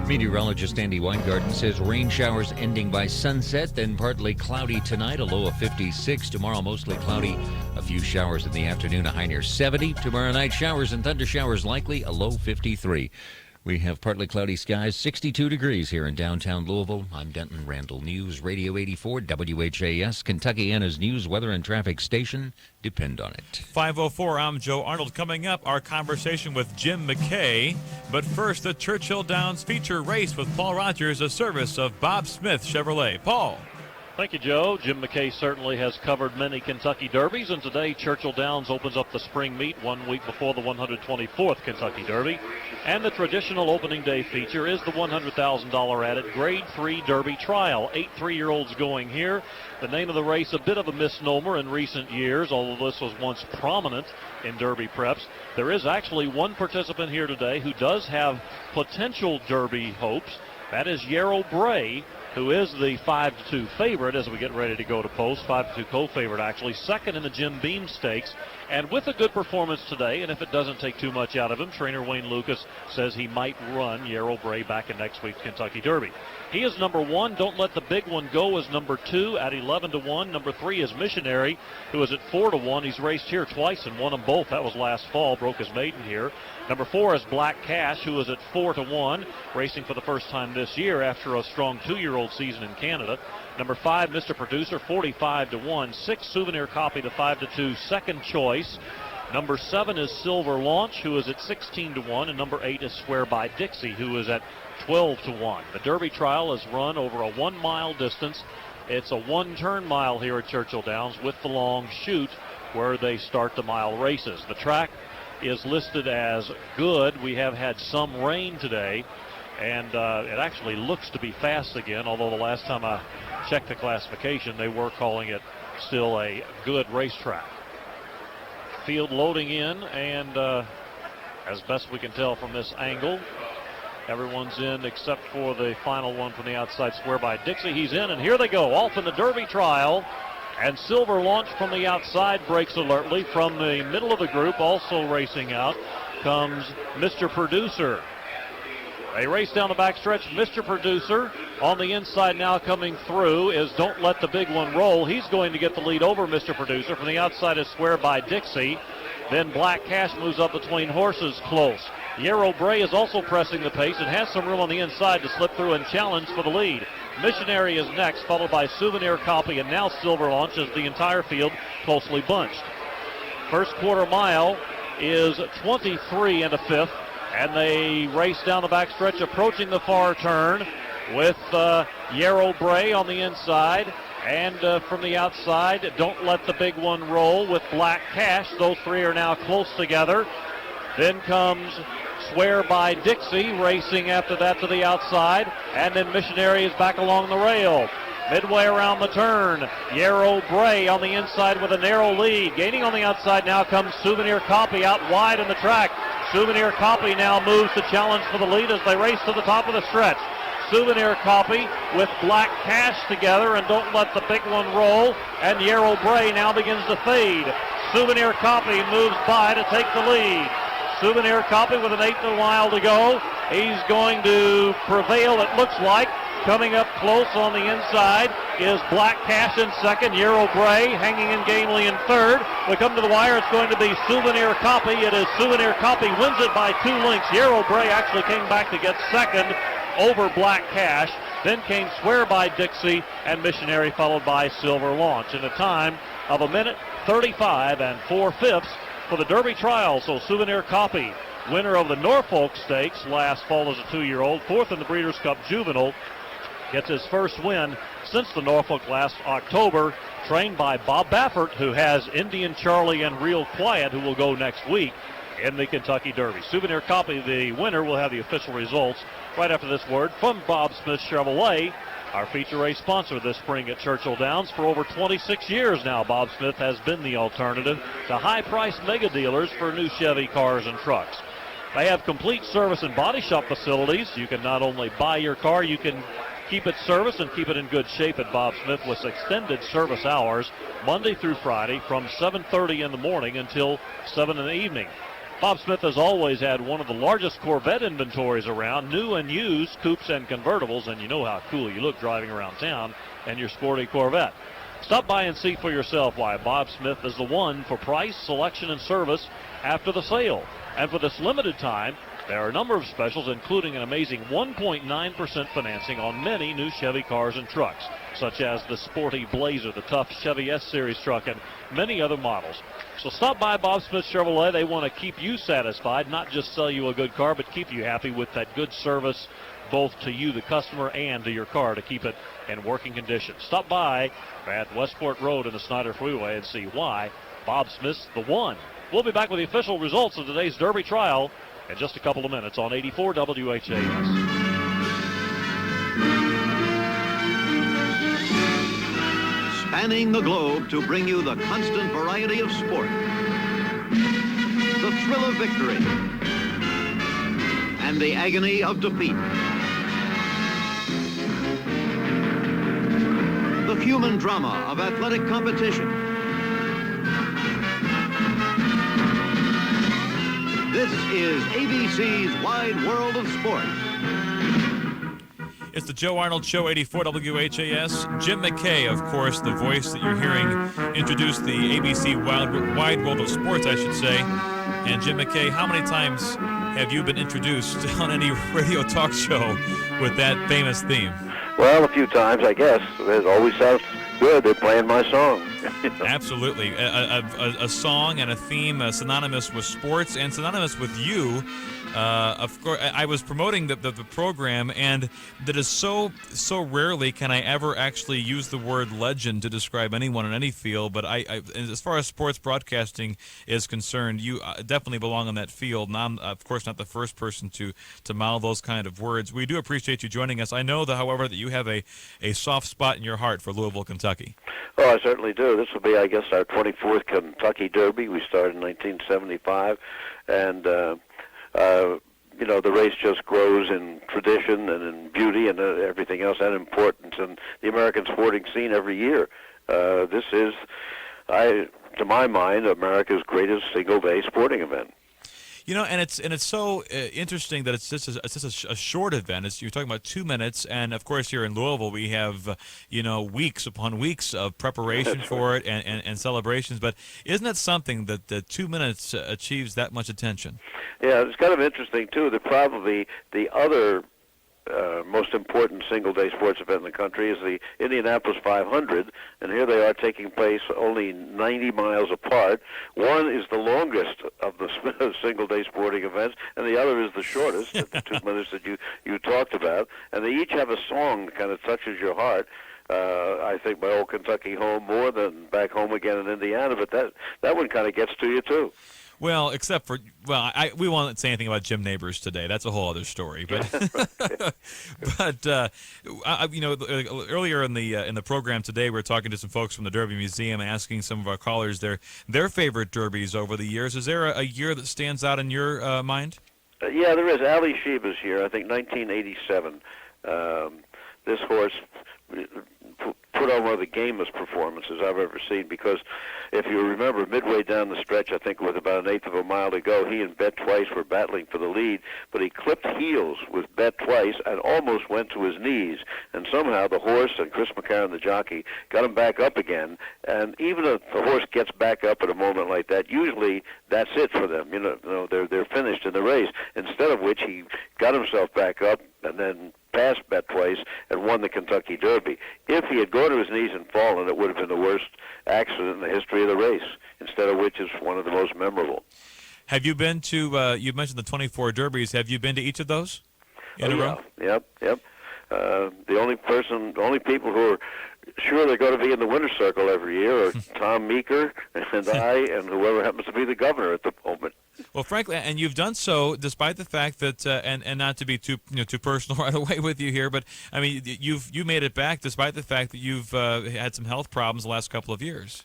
Meteorologist Andy Weingarten says rain showers ending by sunset, then partly cloudy tonight, a low of 56. Tomorrow, mostly cloudy, a few showers in the afternoon, a high near 70. Tomorrow night, showers and thunder showers likely, a low 53. We have partly cloudy skies, 62 degrees here in downtown Louisville. I'm Denton, Randall News Radio 84, WHAS, Kentuckiana's news, weather, and traffic station. Depend on it. 5:04, I'm Joe Arnold. Coming up, our conversation with Jim McKay. But first, the Churchill Downs feature race with Paul Rogers, a service of Bob Smith Chevrolet. Paul. Thank you, Joe. Jim McKay certainly has covered many Kentucky Derbies, and today Churchill Downs opens up the spring meet 1 week before the 124th Kentucky Derby. And the traditional opening day feature is the $100,000 added Grade 3 Derby Trial. 8 3-year-olds going here. The name of the race, a bit of a misnomer in recent years, although this was once prominent in Derby preps. There is actually one participant here today who does have potential Derby hopes. That is Yarrow Bray, who is the 5-2 favorite as we get ready to go to post. 5-2 co-favorite, actually. Second in the Jim Beam Stakes. And with a good performance today, and if it doesn't take too much out of him, trainer Wayne Lucas says he might run Yarrow Bray back in next week's Kentucky Derby. He is number 1. Don't Let the Big One Go is number 2 at 11-1. Number 3 is Missionary, who is at 4-1. He's raced here twice and won them both. That was last fall. Broke his maiden here. Number 4 is Black Cash, who is at 4-1, racing for the first time this year after a strong 2-year-old season in Canada. Number 5, Mr. Producer, 45-1. 6, Souvenir Copy, the 5-2 second choice. Number 7 is Silver Launch, who is at 16-1, and number 8 is Swear by Dixie, who is at 12-1. The Derby trial is run over a 1-mile distance. It's a 1-turn mile here at Churchill Downs with the long chute where they start the mile races. The track is listed as good. We have had some rain today, and it actually looks to be fast again, although the last time I checked the classification, they were calling it still a good racetrack. Field loading in, and as best we can tell from this angle, everyone's in except for the final one from the outside, Swear by Dixie. He's in, and here they go, off in the Derby trial. And Silver Launch from the outside breaks alertly. From the middle of the group, also racing out, comes Mr. Producer. They race down the backstretch. Mr. Producer on the inside now coming through is Don't Let the Big One Roll. He's going to get the lead over Mr. Producer. From the outside is Swear by Dixie. Then Black Cash moves up between horses close. Yarrow Bray is also pressing the pace and has some room on the inside to slip through and challenge for the lead. Missionary is next, followed by Souvenir Copy, and now Silver Launch as the entire field closely bunched. First quarter mile is 23 1/5, and they race down the backstretch, approaching the far turn with Yarrow Bray on the inside. And from the outside, Don't Let the Big One Roll with Black Cash. Those three are now close together. Then comes Swear by Dixie, racing after that to the outside. And then Missionary is back along the rail. Midway around the turn, Yarrow Bray on the inside with a narrow lead. Gaining on the outside now comes Souvenir Copy out wide in the track. Souvenir Copy now moves to challenge for the lead as they race to the top of the stretch. Souvenir Copy with Black Cash together, and Don't Let the Big One Roll. And Yarrow Bray now begins to fade. Souvenir Copy moves by to take the lead. Souvenir Copy with an 1/8 mile to go. He's going to prevail, it looks like. Coming up close on the inside is Black Cash in second. Yarrow Bray hanging in gamely in third. We come to the wire. It's going to be Souvenir Copy. It is Souvenir Copy wins it by 2 lengths. Yarrow Bray actually came back to get second over Black Cash. Then came Swear by Dixie and Missionary, followed by Silver Launch in a time of 1:35 4/5 for the Derby trial. So Souvenir Copy, winner of the Norfolk Stakes last fall as a 2-year-old, 4th in the Breeders' Cup Juvenile, gets his first win since the Norfolk last October, trained by Bob Baffert, who has Indian Charlie and Real Quiet, who will go next week in the Kentucky Derby. Souvenir Copy, the winner, will have the official results right after this word from Bob Smith Chevrolet, our feature race sponsor this spring at Churchill Downs. For over 26 years now, Bob Smith has been the alternative to high-priced mega dealers for new Chevy cars and trucks. They have complete service and body shop facilities. You can not only buy your car, you can keep it serviced and keep it in good shape at Bob Smith with extended service hours Monday through Friday from 7:30 in the morning until 7 in the evening. Bob Smith has always had one of the largest Corvette inventories around, new and used coupes and convertibles, and you know how cool you look driving around town in your sporty Corvette. Stop by and see for yourself why Bob Smith is the one for price, selection, and service after the sale. And for this limited time, there are a number of specials, including an amazing 1.9% financing on many new Chevy cars and trucks, such as the sporty Blazer, the tough Chevy S-Series truck, and many other models. So stop by Bob Smith Chevrolet. They want to keep you satisfied, not just sell you a good car, but keep you happy with that good service, both to you, the customer, and to your car to keep it in working condition. Stop by at Westport Road and the Snyder Freeway and see why Bob Smith's the one. We'll be back with the official results of today's Derby trial in just a couple of minutes on 84 WHAS. Spanning the globe to bring you the constant variety of sport, the thrill of victory, and the agony of defeat. The human drama of athletic competition. This is ABC's Wide World of Sports. It's the Joe Arnold Show, 84 WHAS. Jim McKay, of course, the voice that you're hearing, introduced the ABC Wide World of Sports, I should say. And Jim McKay, how many times have you been introduced on any radio talk show with that famous theme? Well, a few times, I guess. It always sounds good. They're playing my song. Absolutely. A song and a theme synonymous with sports and synonymous with you. Of course, I was promoting the program, and that is so rarely can I ever actually use the word legend to describe anyone in any field. But I as far as sports broadcasting is concerned, you definitely belong in that field. And I'm, of course, not the first person to mouth those kind of words. We do appreciate you joining us. I know, however, that you have a soft spot in your heart for Louisville, Kentucky. Oh, I certainly do. This will be, I guess, our 24th Kentucky Derby. We started in 1975, and the race just grows in tradition and in beauty and everything else, and importance in the American sporting scene every year. This is, to my mind, America's greatest single-day sporting event. You know, and it's so interesting that it's just a short event. You're talking about 2 minutes, and of course here in Louisville we have weeks upon weeks of preparation for it and celebrations. But isn't that something that the 2 minutes achieves that much attention? Yeah, it's kind of interesting too that probably the other most important single-day sports event in the country is the Indianapolis 500, and here they are taking place only 90 miles apart. One is the longest of the single-day sporting events, and the other is the shortest, the 2 minutes that you talked about, and they each have a song that kind of touches your heart. I think my old Kentucky home more than back home again in Indiana, but that one kind of gets to you too. Well, except for, we won't say anything about Jim Neighbors today. That's a whole other story. But, earlier in the program today, we were talking to some folks from the Derby Museum, asking some of our callers their favorite derbies over the years. Is there a year that stands out in your mind? Yeah, there is. Ali Sheba's year, I think 1987. This horse put on one of the gamest performances I've ever seen, because if you remember, midway down the stretch, I think with about an eighth of a mile to go, he and Bet Twice were battling for the lead, but he clipped heels with Bet Twice and almost went to his knees, and somehow the horse and Chris McCarron, the jockey, got him back up again. And even if the horse gets back up at a moment like that, usually that's it for them. They're finished in the race, instead of which he got himself back up and then passed Bet Twice and won the Kentucky Derby. If he had gone to his knees and fallen, it would have been the worst accident in the history of the race, instead of which is one of the most memorable. Have you been to, you mentioned the 24 Derbies, have you been to each of those in a row? Yep. The only people who are sure they're going to be in the winner's circle every year are Tom Meeker and I and whoever happens to be the governor at the moment. Well, frankly, and you've done so despite the fact that, and not to be too personal right away with you here, but I mean, you made it back despite the fact that you've had some health problems the last couple of years.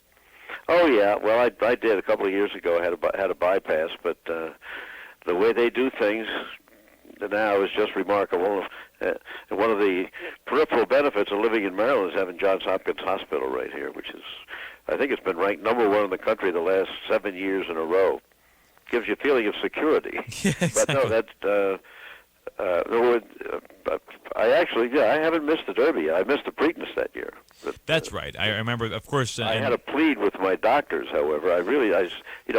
Oh yeah, well I did a couple of years ago. I had a bypass, but the way they do things now is just remarkable. And one of the peripheral benefits of living in Maryland is having Johns Hopkins Hospital right here, which is, I think it's been ranked #1 in the country the last 7 years in a row. gives you a feeling of security. Yeah, exactly. But no, I haven't missed the Derby. I missed the Preakness that year. But, That's right. I remember, of course. I had a plead with my doctors, however.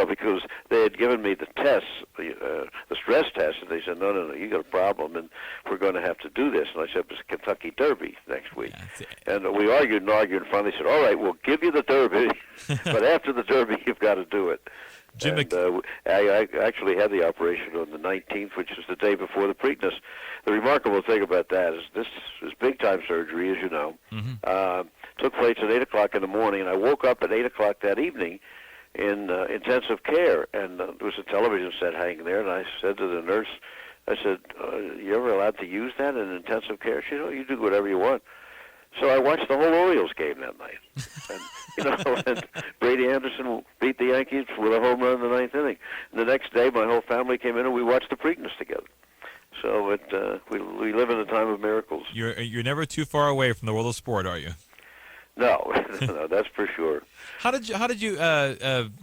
Because they had given me the tests, the stress test, and they said, no, you got a problem, and we're going to have to do this. And I said, it's Kentucky Derby next week. Yeah, and we argued, and finally said, all right, we'll give you the Derby, but after the Derby, you've got to do it. Jim I actually had the operation on the 19th, which is the day before the Preakness. The remarkable thing about that is this is big-time surgery, as you know. Mm-hmm. Took place at 8 o'clock in the morning, and I woke up at 8 o'clock that evening in intensive care, and there was a television set hanging there, and I said to the nurse, I said, you ever allowed to use that in intensive care? She said, oh, you do whatever you want. So I watched the whole Orioles game that night. And, and Brady Anderson beat the Yankees with a home run in the ninth inning. And the next day, my whole family came in and we watched the Preakness together. So we live in a time of miracles. You're never too far away from the world of sport, are you? No, no, that's for sure. How did you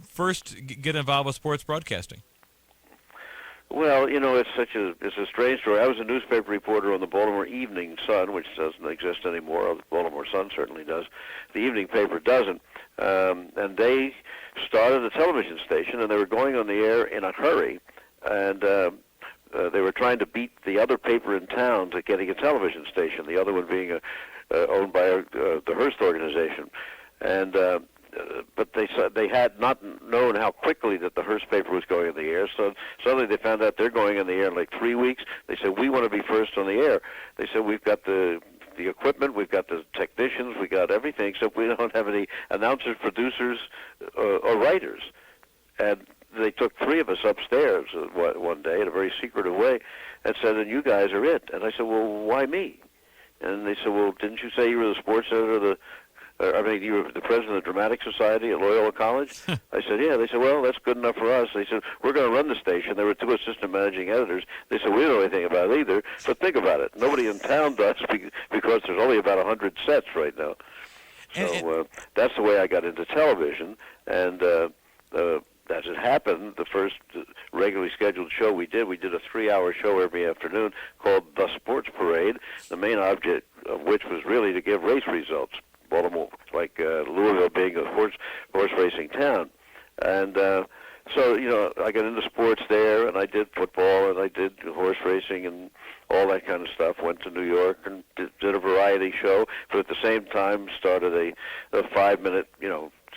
first get involved with sports broadcasting? Well, it's a strange story. I was a newspaper reporter on the Baltimore Evening Sun, which doesn't exist anymore. The Baltimore Sun certainly does. The evening paper doesn't. And they started a television station, and they were going on the air in a hurry. And they were trying to beat the other paper in town to getting a television station, the other one being owned by the Hearst organization. And but they had not known how quickly that the Hearst paper was going in the air. So suddenly they found out they're going in the air in like 3 weeks. They said, we want to be first on the air. They said, we've got the equipment, we've got the technicians, we got everything, except we don't have any announcers, producers, or writers. And they took 3 of us upstairs one day in a very secretive way and said, and you guys are it. And I said, well, why me? And they said, well, didn't you say you were the sports editor you were the president of the Dramatic Society at Loyola College? I said, yeah. They said, well, that's good enough for us. They said, we're going to run the station. There were 2 assistant managing editors. They said, we don't know anything about it either, but think about it. Nobody in town does because there's only about 100 sets right now. So that's the way I got into television. And as it happened, the first regularly scheduled show we did a 3-hour show every afternoon called The Sports Parade, the main object of which was really to give race results. Baltimore, like Louisville being a horse racing town. And so, I got into sports there, and I did football, and I did horse racing and all that kind of stuff. Went to New York and did a variety show, but at the same time started a 5-minute,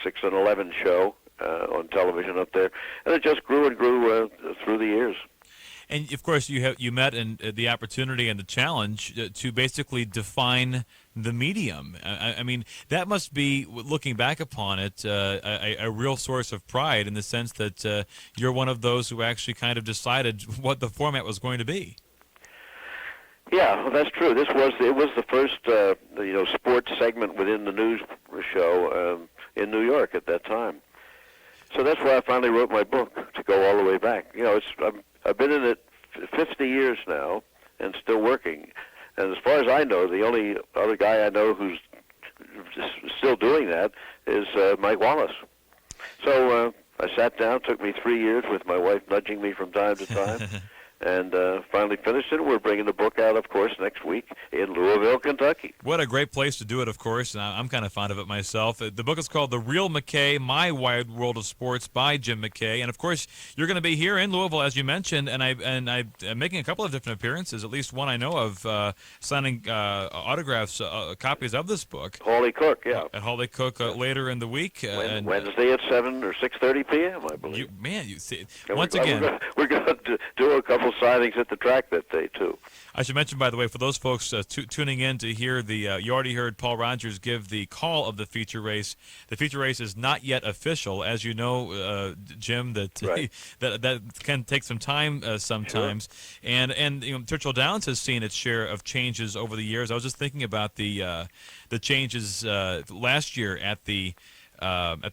6 and 11 show on television up there. And it just grew and grew through the years. And of course, you met in the opportunity and the challenge to basically define the medium. I mean, that must be, looking back upon it, a real source of pride in the sense that you're one of those who actually kind of decided what the format was going to be. Yeah, well, that's true. It was the first sports segment within the news show in New York at that time. So that's why I finally wrote my book, to go all the way back. I've been in it 50 years now and still working. And as far as I know, the only other guy I know who's still doing that is Mike Wallace. So I sat down, took me 3 years with my wife nudging me from time to time, and finally finished it. We're bringing the book out, of course, next week in Louisville, Kentucky. What a great place to do it, of course, and I'm kind of fond of it myself. The book is called The Real McKay, My Wide World of Sports by Jim McKay. And, of course, you're going to be here in Louisville, as you mentioned, and I'm making a couple of different appearances, at least one I know of, signing autographs, copies of this book. Hawley Cook, yeah. At Hawley Cook later in the week. Wednesday at 7 or 6:30 p.m., I believe. You see, and once again. We're going to do a couple signings at the track that day, too. I should mention, by the way, for those folks tuning in to hear you already heard Paul Rogers give the call of the feature race. The feature race is not yet official, as you know, Jim. Right. that can take some time sometimes. Sure. And Churchill Downs has seen its share of changes over the years. I was just thinking about the changes last year at the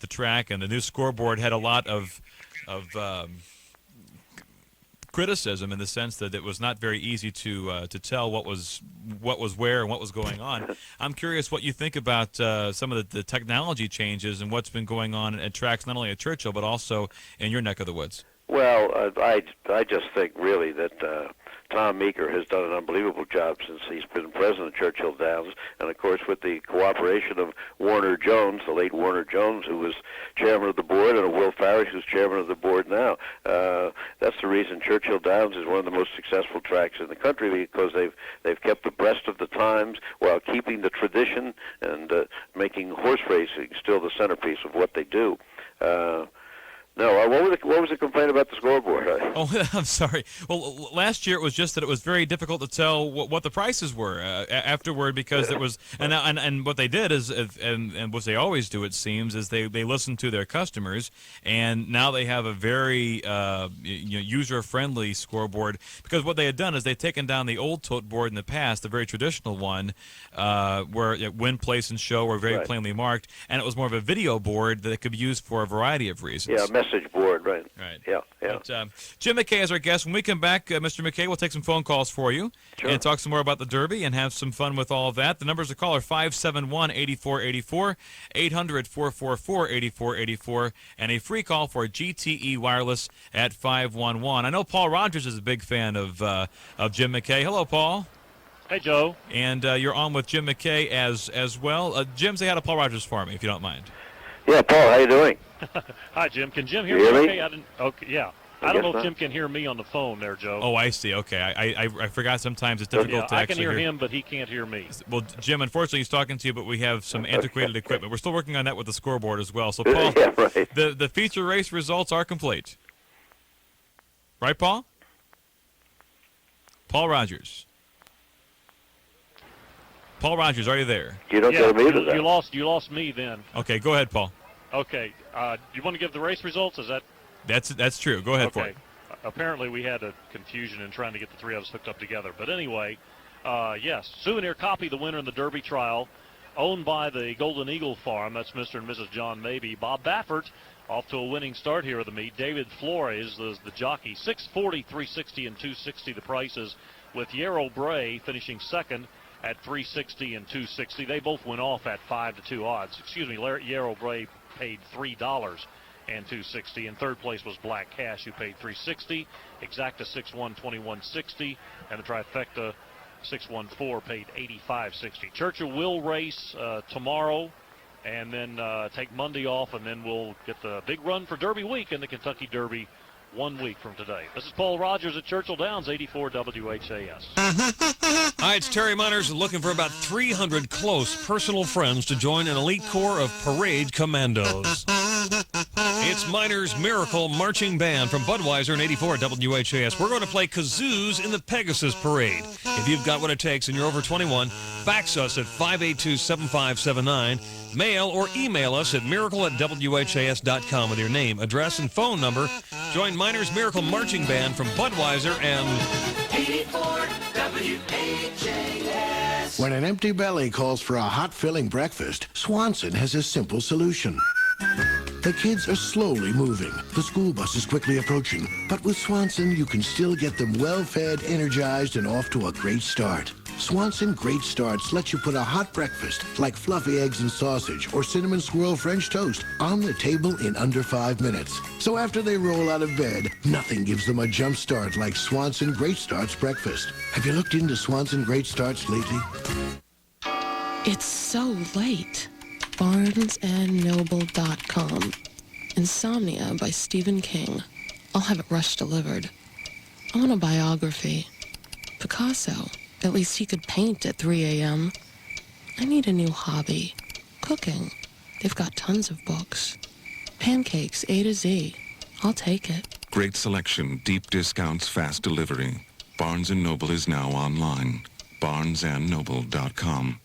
track, and the new scoreboard had a lot of criticism in the sense that it was not very easy to tell what was where and what was going on. I'm curious what you think about some of the technology changes and what's been going on at tracks, not only at Churchill but also in your neck of the woods. Well, I just think really that Tom Meeker has done an unbelievable job since he's been president of Churchill Downs, and of course with the cooperation of Warner Jones, the late Warner Jones, who was chairman of the board, and of Will Farish, who's chairman of the board now. That's the reason Churchill Downs is one of the most successful tracks in the country, because they've kept abreast of the times while keeping the tradition and making horse racing still the centerpiece of what they do. No, what was the complaint about the scoreboard? Oh, I'm sorry. Well, last year it was just that it was very difficult to tell what the prices were afterward, because there was and what they did is and what they always do, it seems, is they listen to their customers, and now they have a very user-friendly scoreboard, because what they had done is they'd taken down the old tote board in the past, the very traditional one, where win, place, and show were very plainly marked, and it was more of a video board that could be used for a variety of reasons. Yeah, message board, right. Yeah. But, Jim McKay is our guest. When we come back, Mr. McKay, we'll take some phone calls for you and talk some more about the Derby and have some fun with all of that. The numbers to call are 571-8484, 800-444-8484, and a free call for GTE Wireless at 511. I know Paul Rogers is a big fan of Jim McKay. Hello, Paul. Hey, Joe. And you're on with Jim McKay as well. Jim, say hi to Paul Rogers for me, if you don't mind. Yeah, Paul, how you doing? Hi, Jim. Can Jim hear me? Okay, I don't know if Jim can hear me on the phone there, Joe. Oh, I see. Okay. I forgot sometimes it's difficult to actually I can hear him, but he can't hear me. Well, Jim, unfortunately, he's talking to you, but we have some antiquated equipment. We're still working on that with the scoreboard as well. So, Paul, the feature race results are complete. Right, Paul? Paul Rogers. Paul Rogers, are you there? You don't get me to that. You lost me then. Okay, go ahead, Paul. Okay. Do you want to give the race results? Is that? That's true. Go ahead for it. Apparently, we had a confusion in trying to get the three of us hooked up together. But anyway, yes, Souvenir Copy, the winner in the Derby trial, owned by the Golden Eagle Farm. That's Mr. and Mrs. John Mabey. Bob Baffert off to a winning start here at the meet. David Flores is the jockey. 640, 360, and 260 the prices, with Yarrow Bray finishing second at 360 and 260. They both went off at 5-2 odds. Excuse me, Yarrow Bray paid $3 and 260. In third place was Black Cash, who paid $360. Exacta 6-1, 21.60, and the trifecta 614 paid $85.60. Churchill will race tomorrow, and then take Monday off, and then we'll get the big run for Derby week in the Kentucky Derby 1 week from today. This is Paul Rogers at Churchill Downs, 84 WHAS. Hi, it's Terry Miners, looking for about 300 close personal friends to join an elite corps of parade commandos. It's Miners Miracle Marching Band from Budweiser and 84 WHAS. We're going to play kazoos in the Pegasus Parade. If you've got what it takes and you're over 21, fax us at 582-7579. Mail or email us at miracle@whas.com with your name, address, and phone number. Join Miners Miracle Marching Band from Budweiser and 84 WHAS. When an empty belly calls for a hot, filling breakfast, Swanson has a simple solution. The kids are slowly moving. The school bus is quickly approaching. But with Swanson, you can still get them well-fed, energized, and off to a great start. Swanson Great Starts lets you put a hot breakfast, like fluffy eggs and sausage or cinnamon swirl French toast, on the table in under 5 minutes. So after they roll out of bed, nothing gives them a jump start like Swanson Great Starts breakfast. Have you looked into Swanson Great Starts lately? It's so late. BarnesandNoble.com. Insomnia by Stephen King. I'll have it rush delivered. I want a biography. Picasso. At least he could paint at 3 a.m. I need a new hobby. Cooking. They've got tons of books. Pancakes A to Z. I'll take it. Great selection, deep discounts, fast delivery. Barnes & Noble is now online. BarnesandNoble.com.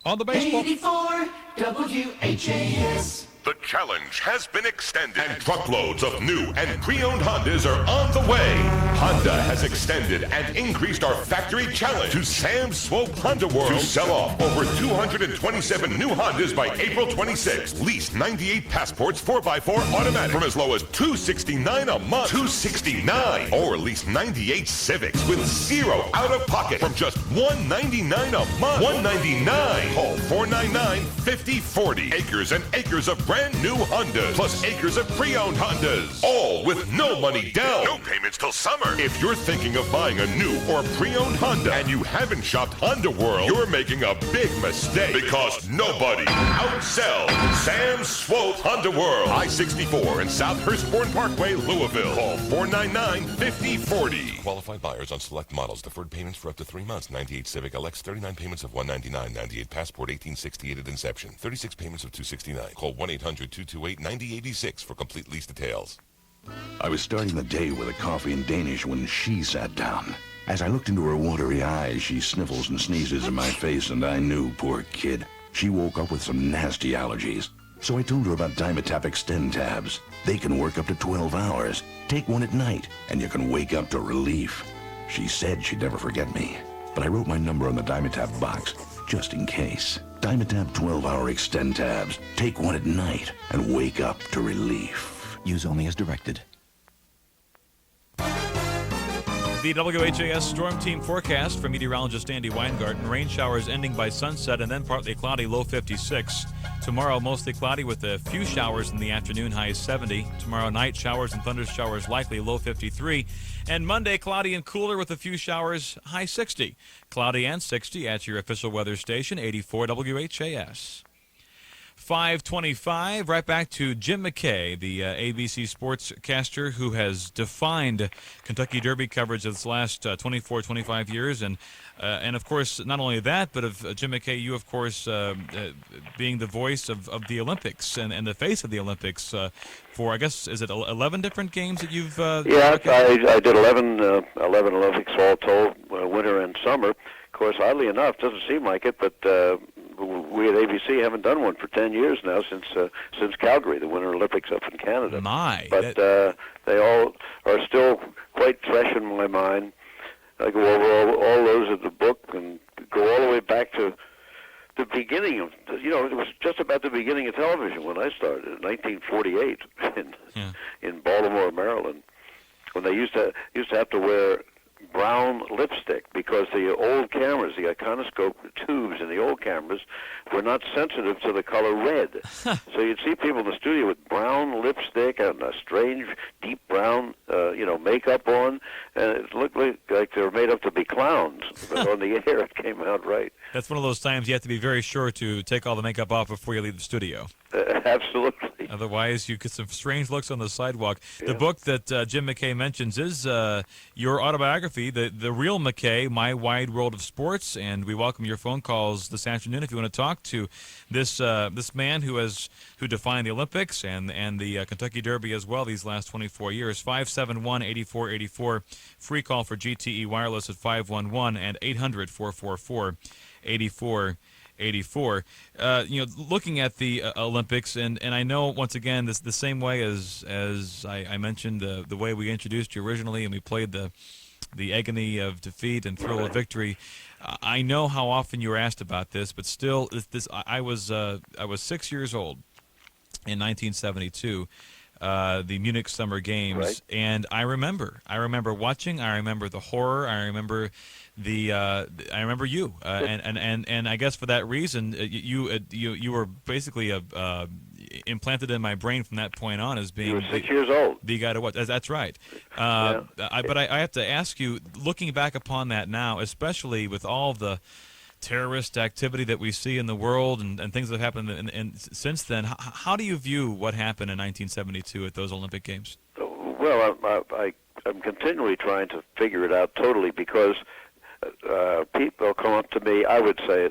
on the baseball. 84 WHAS. The challenge has been extended, and truckloads of new and pre-owned Hondas are on the way. Honda has extended and increased our factory challenge to Sam's Swope Honda World to sell off over 227 new Hondas by April 26th. Lease 98 Passports 4x4 automatic from as low as $269 a month. $269. Or lease 98 Civics with zero out-of-pocket from just $199 a month. $199. Call 499-5040. Acres and acres of brand new Hondas, plus acres of pre-owned Hondas. All with no money down. No payments till summer. If you're thinking of buying a new or pre-owned Honda and you haven't shopped Honda World, you're making a big mistake because nobody outsells Sam Swope Honda World. I-64 and South Hurstbourne Parkway, Louisville. Call 499-5040. Qualified buyers on select models. Deferred payments for up to 3 months. 98 Civic LX, 39 payments of $199. 98 Passport, 1868 at inception. 36 payments of $269. Call 1-800-228-9086 for complete lease details. I was starting the day with a coffee in Danish when she sat down. As I looked into her watery eyes, she sniffles and sneezes in my face, and I knew, poor kid, she woke up with some nasty allergies. So I told her about Dimetap Extend tabs. They can work up to 12 hours. Take one at night, and you can wake up to relief. She said she'd never forget me, but I wrote my number on the Dimetap box, just in case. Dimetap 12-hour Extend tabs. Take one at night, and wake up to relief. Use only as directed. The WHAS Storm Team forecast from meteorologist Andy Weingarten. Rain showers ending by sunset and then partly cloudy, low 56. Tomorrow, mostly cloudy with a few showers in the afternoon, high 70. Tomorrow night, showers and thunder showers likely, low 53. And Monday, cloudy and cooler with a few showers, high 60. Cloudy and 60 at your official weather station, 84 WHAS. 5:25, right back to Jim McKay, the ABC sportscaster who has defined Kentucky Derby coverage of this last 24, 25 years. And of course, not only that, but of Jim McKay, you, of course, being the voice of the Olympics and the face of the Olympics for, I guess, is it 11 different games that you've... Yeah, I did 11 Olympics all told, winter and summer. Of course, oddly enough, doesn't seem like it, but... we at ABC haven't done one for 10 years now since Calgary, the Winter Olympics up in Canada. But they all are still quite fresh in my mind. I go over all those of the book and go all the way back to the beginning of, it was just about the beginning of television when I started in 1948 in Baltimore, Maryland, when they used to have to wear brown lipstick because the old cameras, the iconoscope tubes in the old cameras, were not sensitive to the color red. So you'd see people in the studio with brown lipstick and a strange deep brown, makeup on, and it looked like they were made up to be clowns. But on the air, it came out right. That's one of those times you have to be very sure to take all the makeup off before you leave the studio. Absolutely. Otherwise, you get some strange looks on the sidewalk. Yeah. The book that Jim McKay mentions is your autobiography, the Real McKay, My Wide World of Sports, and we welcome your phone calls this afternoon if you want to talk to this man who defined the Olympics and the Kentucky Derby as well these last 24 years. 571-8484, free call for GTE Wireless at 511 and 800-444-8484. Looking at the Olympics, and I know once again this the same way as I mentioned the way we introduced you originally, and we played the agony of defeat and thrill of victory. I know how often you were asked about this, but still, I was 6 years old in 1972. The Munich Summer Games, right. And I remember watching. I remember the horror. I remember I remember you, and I guess for that reason, you were basically implanted in my brain from that point on as being. You were 6 years old. The guy to watch. That's right. But I have to ask you, looking back upon that now, especially with all the terrorist activity that we see in the world and things that have happened and since then, how do you view what happened in 1972 at those Olympic Games? Well, I'm continually trying to figure it out totally because people come up to me, I would say,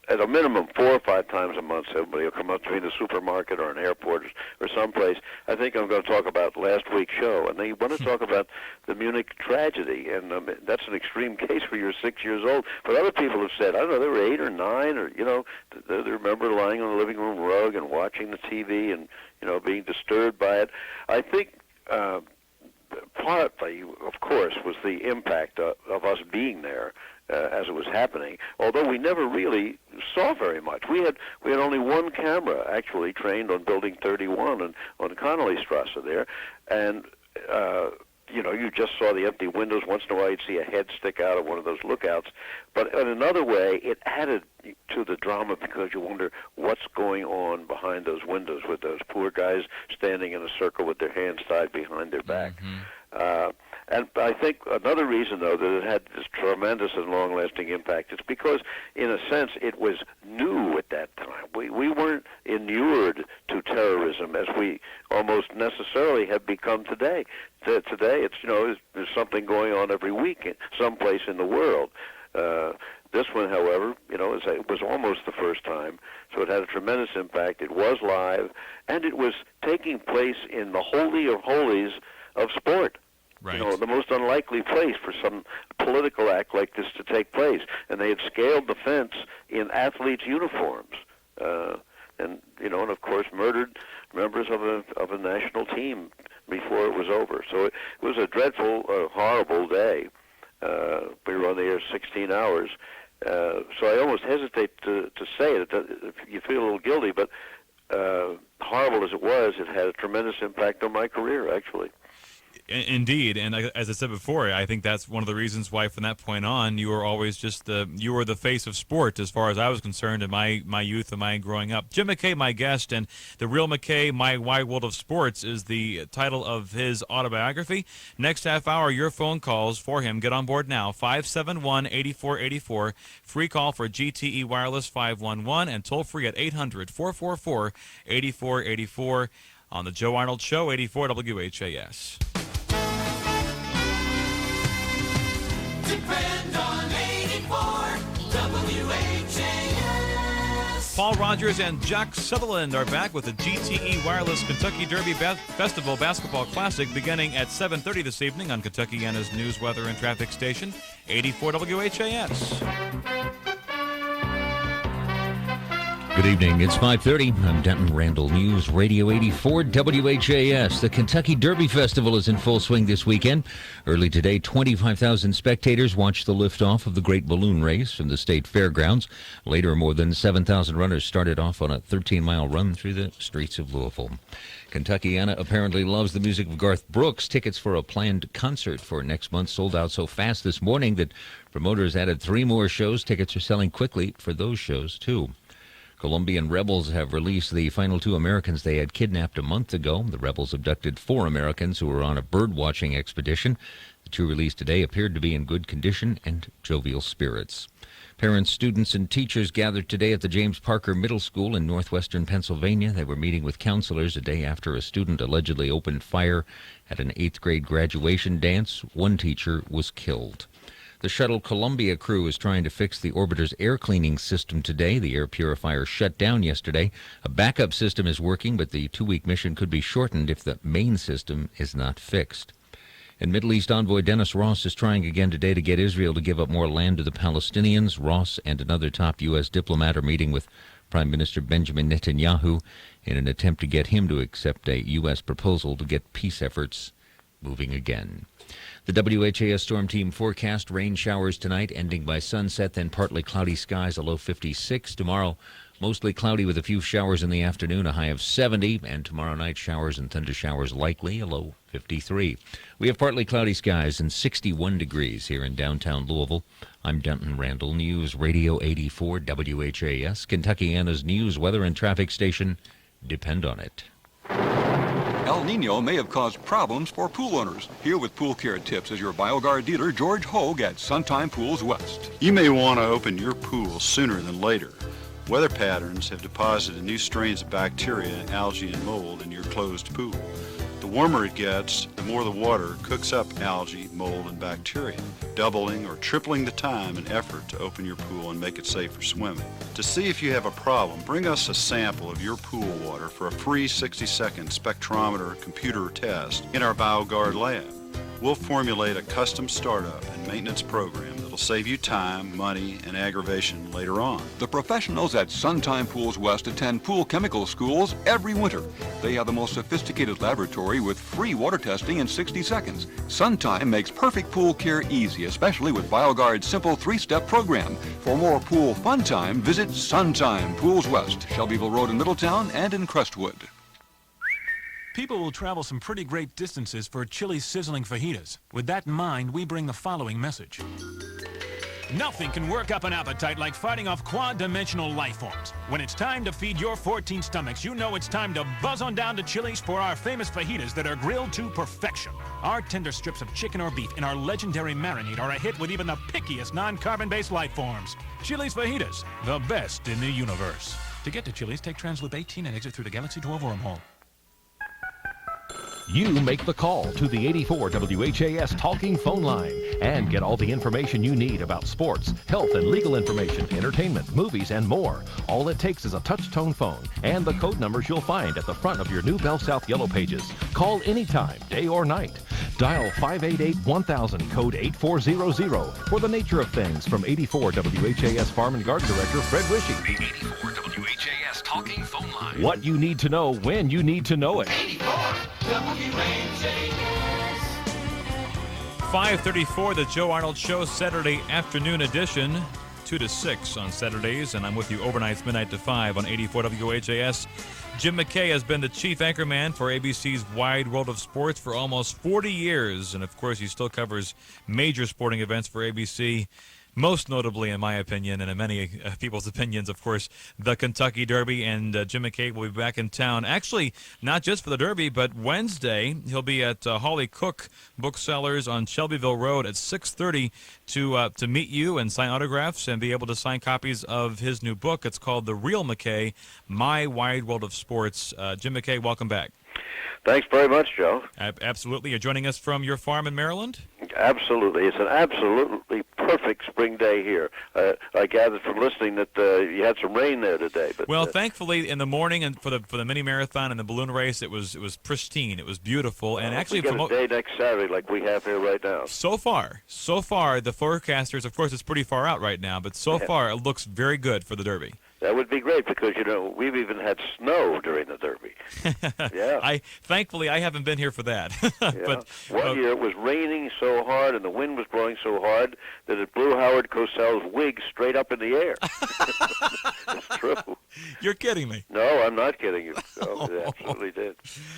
at a minimum 4 or 5 times a month, somebody will come up to me in the supermarket or an airport or someplace. I think I'm going to talk about last week's show, and they want to talk about the Munich tragedy, and that's an extreme case where you're 6 years old. But other people have said, I don't know, they were 8 or 9, or they remember lying on the living room rug and watching the TV and being disturbed by it. I think partly, of course, was the impact of us being there. As it was happening, although we never really saw very much. We had only one camera actually trained on Building 31 and on Connolly Strasse there, and you just saw the empty windows. Once in a while, you'd see a head stick out of one of those lookouts. But in another way, it added to the drama because you wonder what's going on behind those windows with those poor guys standing in a circle with their hands tied behind their back. And I think another reason, though, that it had this tremendous and long-lasting impact is because, in a sense, it was new at that time. We weren't inured to terrorism as we almost necessarily have become today. Today, it's there's something going on every week someplace in the world. This one, however, it was almost the first time, so it had a tremendous impact. It was live, and it was taking place in the holy of holies of sport. Right. The most unlikely place for some political act like this to take place. And they had scaled the fence in athletes' uniforms, and of course murdered members of a national team before it was over. So it was a dreadful, horrible day. We were on the air 16 hours. So I almost hesitate to say it. You feel a little guilty, but horrible as it was, it had a tremendous impact on my career, actually. Indeed, and as I said before, I think that's one of the reasons why from that point on you were always you were the face of sport as far as I was concerned in my youth and my growing up. Jim McKay, my guest, and The Real McKay, My Wide World of Sports is the title of his autobiography. Next half hour, your phone calls for him. Get on board now, 571-8484. Free call for GTE Wireless 511 and toll free at 800-444-8484 on the Joe Arnold Show, 84 WHAS. Depend on 84 WHAS. Paul Rogers and Jack Sutherland are back with the GTE Wireless Kentucky Derby Festival Basketball Classic beginning at 7:30 this evening on Kentuckiana's news, weather, and traffic station, 84 WHAS. Good evening. It's 5:30. I'm Denton, Randall, News Radio 84 WHAS. The Kentucky Derby Festival is in full swing this weekend. Early today, 25,000 spectators watched the liftoff of the Great Balloon Race from the State Fairgrounds. Later, more than 7,000 runners started off on a 13-mile run through the streets of Louisville. Kentuckiana apparently loves the music of Garth Brooks. Tickets for a planned concert for next month sold out so fast this morning that promoters added 3 more shows. Tickets are selling quickly for those shows, too. Colombian rebels have released the final 2 Americans they had kidnapped a month ago. The rebels abducted 4 Americans who were on a bird-watching expedition. The 2 released today appeared to be in good condition and jovial spirits. Parents, students, and teachers gathered today at the James Parker Middle School in northwestern Pennsylvania. They were meeting with counselors a day after a student allegedly opened fire at an 8th grade graduation dance. 1 teacher was killed. The shuttle Columbia crew is trying to fix the orbiter's air cleaning system today. The air purifier shut down yesterday. A backup system is working, but the 2-week mission could be shortened if the main system is not fixed. And Middle East envoy Dennis Ross is trying again today to get Israel to give up more land to the Palestinians. Ross and another top U.S. diplomat are meeting with Prime Minister Benjamin Netanyahu in an attempt to get him to accept a U.S. proposal to get peace efforts moving again. The WHAS Storm Team forecast: rain showers tonight, ending by sunset, then partly cloudy skies, a low 56. Tomorrow, mostly cloudy with a few showers in the afternoon, a high of 70. And tomorrow night, showers and thunder showers likely, a low 53. We have partly cloudy skies and 61 degrees here in downtown Louisville. I'm Denton Randall, News Radio 84 WHAS, Kentuckiana's news, weather, and traffic station. Depend on it. El Nino may have caused problems for pool owners. Here with pool care tips is your BioGuard dealer, George Hogue at Suntime Pools West. You may want to open your pool sooner than later. Weather patterns have deposited new strains of bacteria, algae, and mold in your closed pool. The warmer it gets, the more the water cooks up algae, mold, and bacteria, doubling or tripling the time and effort to open your pool and make it safe for swimming. To see if you have a problem, bring us a sample of your pool water for a free 60-second spectrometer computer test in our BioGuard lab. We'll formulate a custom startup and maintenance program that'll save you time, money, and aggravation later on. The professionals at Suntime Pools West attend pool chemical schools every winter. They have the most sophisticated laboratory with free water testing in 60 seconds. Suntime makes perfect pool care easy, especially with BioGuard's simple 3-step program. For more pool fun time, visit Suntime Pools West, Shelbyville Road in Middletown and in Crestwood. People will travel some pretty great distances for Chili's sizzling fajitas. With that in mind, we bring the following message. Nothing can work up an appetite like fighting off quad-dimensional life forms. When it's time to feed your 14 stomachs, you know it's time to buzz on down to Chili's for our famous fajitas that are grilled to perfection. Our tender strips of chicken or beef in our legendary marinade are a hit with even the pickiest non-carbon-based life forms. Chili's fajitas, the best in the universe. To get to Chili's, take Transloop 18 and exit through the Galaxy to a wormhole. You make the call to the 84 WHAS talking phone line and get all the information you need about sports, health and legal information, entertainment, movies, and more. All it takes is a touch-tone phone and the code numbers you'll find at the front of your new Bell South Yellow Pages. Call anytime, day or night. Dial 588-1000, code 8400 for the nature of things from 84 WHAS Farm and Garden Director Fred Wishy. The 84 WHAS talking phone line. What you need to know when you need to know it. 5:34, the Joe Arnold Show, Saturday afternoon edition, 2 to 6 on Saturdays, and I'm with you overnights, midnight to 5 on 84 WHAS. Jim McKay has been the chief anchorman for ABC's Wide World of Sports for almost 40 years, and of course he still covers major sporting events for ABC. Most notably, in my opinion, and in many people's opinions, of course, the Kentucky Derby, and Jim McKay will be back in town. Actually, not just for the Derby, but Wednesday, he'll be at Holly Cook Booksellers on Shelbyville Road at 6:30 to meet you and sign autographs and be able to sign copies of his new book. It's called The Real McKay, My Wide World of Sports. Jim McKay, welcome back. Thanks very much, Joe. Absolutely. You're joining us from your farm in Maryland? Absolutely. It's an absolutely perfect spring day here. I gathered from listening that you had some rain there today. But well, thankfully, in the morning and for the mini marathon and the balloon race, it was pristine. It was beautiful. And actually, we get a day next Saturday like we have here right now. So far, the forecasters, of course, it's pretty far out right now, but so far it looks very good for the Derby. That would be great because, you know, we've even had snow during the Derby. Yeah. Thankfully, I haven't been here for that. But one year it was raining so hard and the wind was blowing so hard that it blew Howard Cosell's wig straight up in the air. It's true. You're kidding me. No, I'm not kidding you. No, it absolutely did.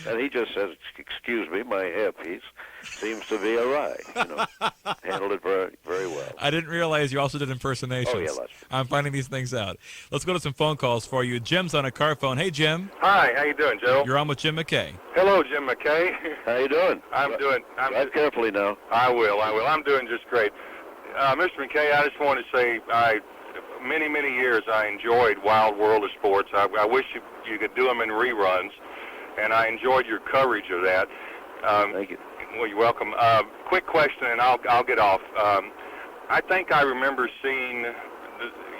And he just says, "Excuse me, my hip." He seems to be awry. You know, handled it very, very well. I didn't realize you also did impersonations. Oh, yeah, I'm finding these things out. Let's go to some phone calls for you. Jim's on a car phone. Hey, Jim. Hi, how you doing, Joe? You're on with Jim McKay. Hello, Jim McKay. How you doing? I'm Drive carefully now. I will. I'm doing just great. Mr. McKay, I just want to say many years I enjoyed Wild World of Sports. I wish you could do them in reruns, and I enjoyed your coverage of that. Thank you. Well, you're welcome. Quick question, and I'll get off. I think I remember seeing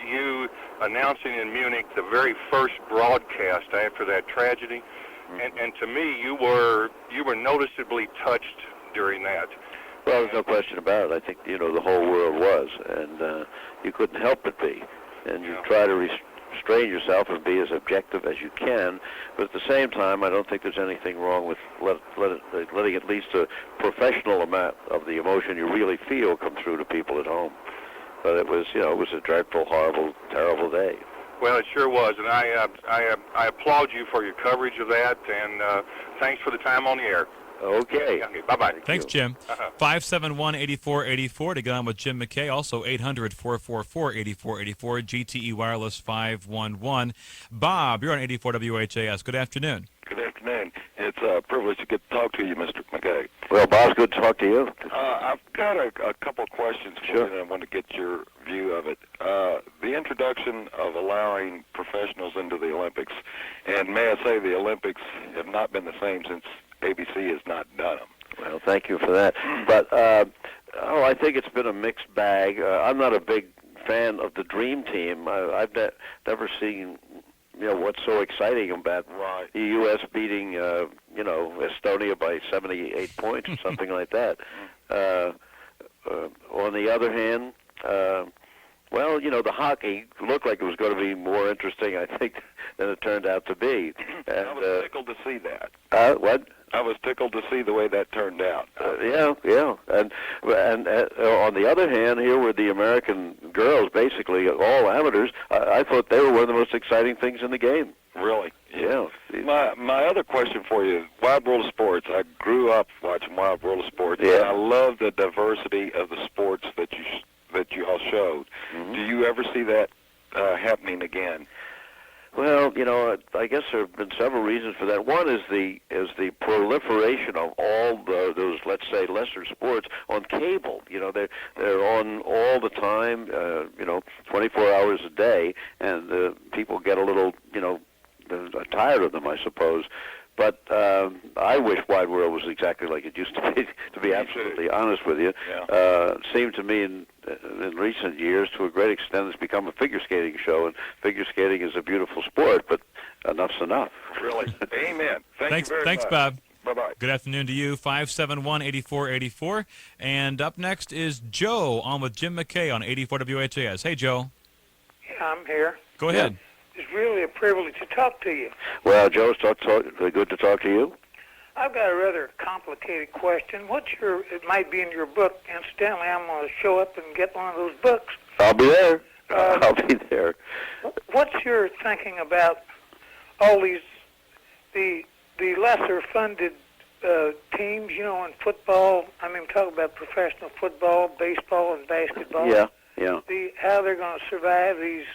you announcing in Munich the very first broadcast after that tragedy, and to me, you were noticeably touched during that. Well, there's no question about it. I think, you know, the whole world was, and you couldn't help but be. And you try to restrain yourself and be as objective as you can, but at the same time, I don't think there's anything wrong with letting at least a professional amount of the emotion you really feel come through to people at home. But it was, you know, it was a dreadful, horrible, terrible day. Well, it sure was, and I applaud you for your coverage of that, and thanks for the time on the air. Okay. Bye-bye. Thanks, Jim. 571-8484 to get on with Jim McKay. Also 800-444-8484, GTE Wireless 511. Bob, you're on 84 WHAS. Good afternoon. Good afternoon. It's a privilege to get to talk to you, Mr. McKay. Well, Bob, good to talk to you. I've got a couple of questions for you, and I want to get your view of it. The introduction of allowing professionals into the Olympics, and may I say the Olympics have not been the same since ABC has not done them. Well, thank you for that. But, I think it's been a mixed bag. I'm not a big fan of the Dream Team. I've never seen, you know, what's so exciting about the U.S. beating, Estonia by 78 points or something like that. On the other hand, well, you know, the hockey looked like it was going to be more interesting, I think, than it turned out to be. And, I was tickled to see that. What? I was tickled to see the way that turned out. Yeah. And on the other hand, here were the American girls, basically all amateurs. I thought they were one of the most exciting things in the game. Really? Yeah. My other question for you, Wide World and Wild World of Sports. Yeah. And I love the diversity of the sports that you all showed. Mm-hmm. Do you ever see that happening again? Well, I guess there have been several reasons for that. One is the proliferation of all those, let's say, lesser sports on cable. They're on all the time, 24 hours a day, and people get a little, tired of them, I suppose. But I wish Wide World was exactly like it used to be absolutely honest with you. Yeah. It seemed to me in recent years, to a great extent, it's become a figure skating show, and figure skating is a beautiful sport, but enough's enough. Really. Amen. Thanks, you very thanks, much. Bob. Bye-bye. Good afternoon to you, 571-8484. And up next is Joe on with Jim McKay on 84 WHAS. Hey, Joe. Yeah, I'm here. Go ahead. It's really a privilege to talk to you. Well, Joe, it's good to talk to you. I've got a rather complicated question. It might be in your book. Incidentally, I'm going to show up and get one of those books. I'll be there. I'll be there. What's your thinking about all these, the lesser funded teams, in football? I mean, talk about professional football, baseball, and basketball. Yeah. How they're going to survive these...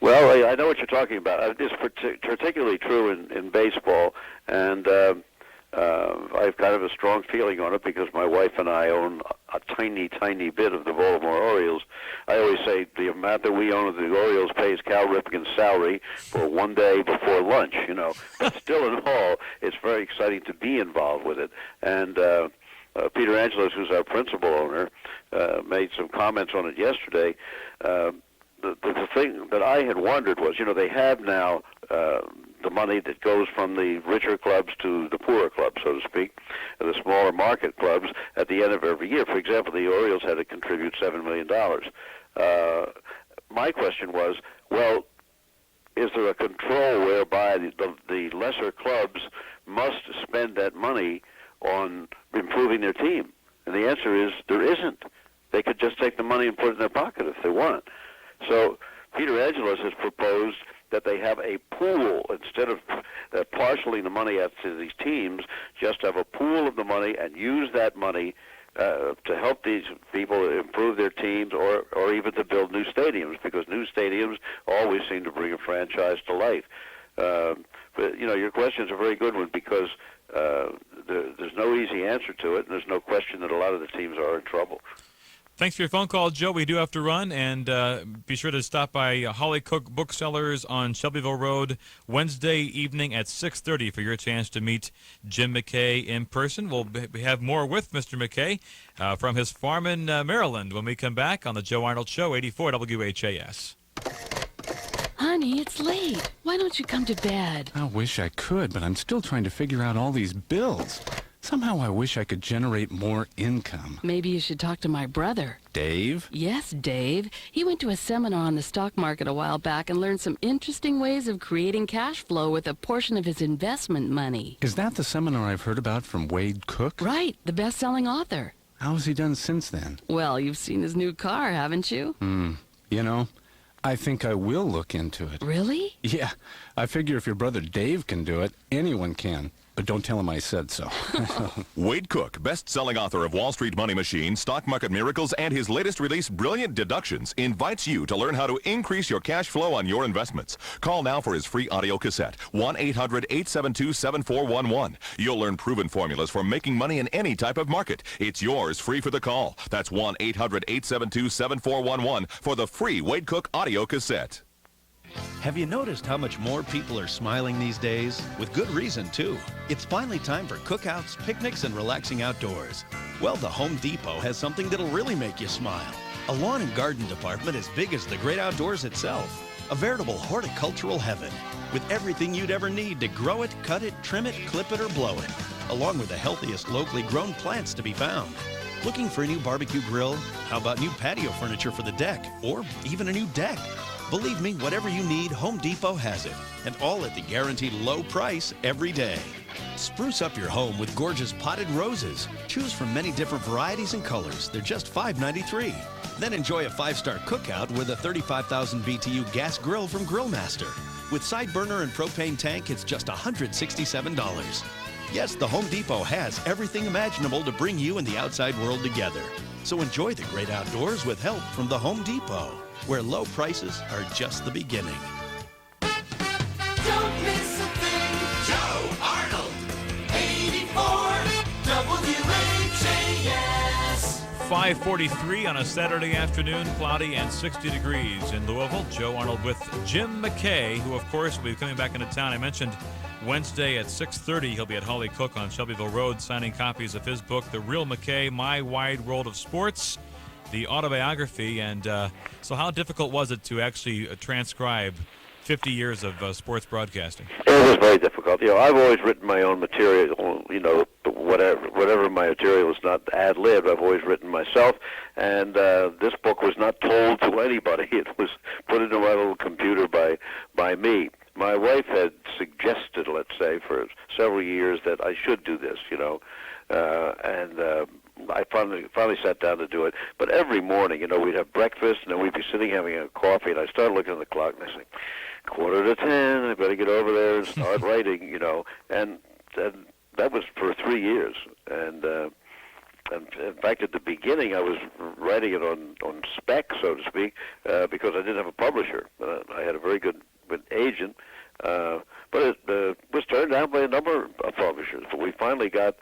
Well, I know what you're talking about. It's particularly true in baseball, and I've kind of a strong feeling on it because my wife and I own a tiny, tiny bit of the Baltimore Orioles. I always say the amount that we own of the Orioles pays Cal Ripken's salary for one day before lunch, But still in all, it's very exciting to be involved with it. And Peter Angelos, who's our principal owner, made some comments on it yesterday. The thing that I had wondered was, they have now the money that goes from the richer clubs to the poorer clubs, so to speak, the smaller market clubs at the end of every year. For example, the Orioles had to contribute $7 million. My question was, well, is there a control whereby the lesser clubs must spend that money on improving their team? And the answer is there isn't. They could just take the money and put it in their pocket if they want. So Peter Angelos has proposed that they have a pool instead of parceling the money out to these teams, just have a pool of the money and use that money to help these people improve their teams or even to build new stadiums, because new stadiums always seem to bring a franchise to life. But, your question's a very good one because there's no easy answer to it, and there's no question that a lot of the teams are in trouble. Thanks for your phone call, Joe. We do have to run, and be sure to stop by Holly Cook Booksellers on Shelbyville Road Wednesday evening at 6:30 for your chance to meet Jim McKay in person. We'll have more with Mr. McKay from his farm in Maryland when we come back on the Joe Arnold Show, 84 WHAS. Honey, it's late. Why don't you come to bed? I wish I could, but I'm still trying to figure out all these bills. Somehow I wish I could generate more income. Maybe you should talk to my brother. Dave? Yes, Dave. He went to a seminar on the stock market a while back and learned some interesting ways of creating cash flow with a portion of his investment money. Is that the seminar I've heard about from Wade Cook? Right, the best-selling author. How's he done since then? Well, you've seen his new car, haven't you? I think I will look into it. Really? Yeah. I figure if your brother Dave can do it, anyone can. But don't tell him I said so. Wade Cook, best-selling author of Wall Street Money Machine, Stock Market Miracles, and his latest release, Brilliant Deductions, invites you to learn how to increase your cash flow on your investments. Call now for his free audio cassette, 1-800-872-7411. You'll learn proven formulas for making money in any type of market. It's yours, free for the call. That's 1-800-872-7411 for the free Wade Cook audio cassette. Have you noticed how much more people are smiling these days? With good reason, too. It's finally time for cookouts, picnics, and relaxing outdoors. Well, the Home Depot has something that'll really make you smile. A lawn and garden department as big as the great outdoors itself. A veritable horticultural heaven, with everything you'd ever need to grow it, cut it, trim it, clip it, or blow it, along with the healthiest locally grown plants to be found. Looking for a new barbecue grill? How about new patio furniture for the deck, or even a new deck? Believe me, whatever you need, Home Depot has it, and all at the guaranteed low price every day. Spruce up your home with gorgeous potted roses. Choose from many different varieties and colors. They're just $5.93. Then enjoy a 5-star cookout with a 35,000 BTU gas grill from Grillmaster. With side burner and propane tank, it's just $167. Yes, the Home Depot has everything imaginable to bring you and the outside world together. So enjoy the great outdoors with help from the Home Depot, where low prices are just the beginning. Don't miss a thing. Joe Arnold, 84 WHAS. 5:43 on a Saturday afternoon, cloudy and 60 degrees in Louisville. Joe Arnold with Jim McKay, who, of course, will be coming back into town. I mentioned Wednesday at 6:30, he'll be at Holly Cook on Shelbyville Road signing copies of his book, The Real McKay, My Wide World of Sports, the autobiography. And so how difficult was it to actually transcribe 50 years of sports broadcasting? It was very difficult. I've always written my own material. Whatever my material is not ad-lib, I've always written myself. And this book was not told to anybody. It was put into my little computer by me. My wife had suggested, let's say, for several years that I should do this, and I finally sat down to do it. But every morning, we'd have breakfast, and then we'd be sitting having a coffee, and I started looking at the clock, and I said, 9:45, I better get over there and start writing, and that was for 3 years. And in fact, at the beginning, I was writing it on spec, so to speak, because I didn't have a publisher. I had a very good agent, but it was turned down by a number of publishers. But we finally got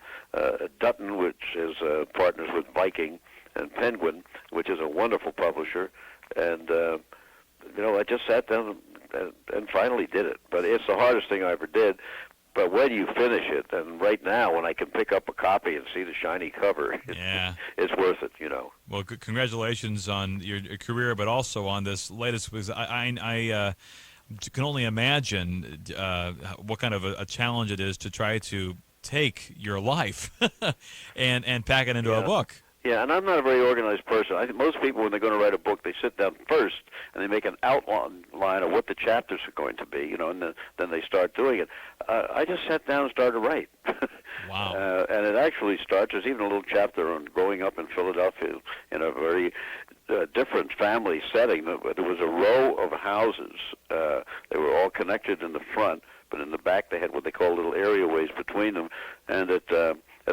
Denton, which is partners with Viking, and Penguin, which is a wonderful publisher. And I just sat down and finally did it. But it's the hardest thing I ever did. But when you finish it, and right now, when I can pick up a copy and see the shiny cover, it's worth it, Well, congratulations on your career, but also on this latest. Because I can only imagine what kind of a challenge it is to try to take your life and pack it into a book. Yeah, and I'm not a very organized person. I think most people, when they're going to write a book, they sit down first and they make an outline of what the chapters are going to be, and then they start doing it. I just sat down and started to write. Wow. And it actually starts, there's even a little chapter on growing up in Philadelphia in a very different family setting. There was a row of houses. They were all connected in the front, but in the back they had what they call little areaways between them. And at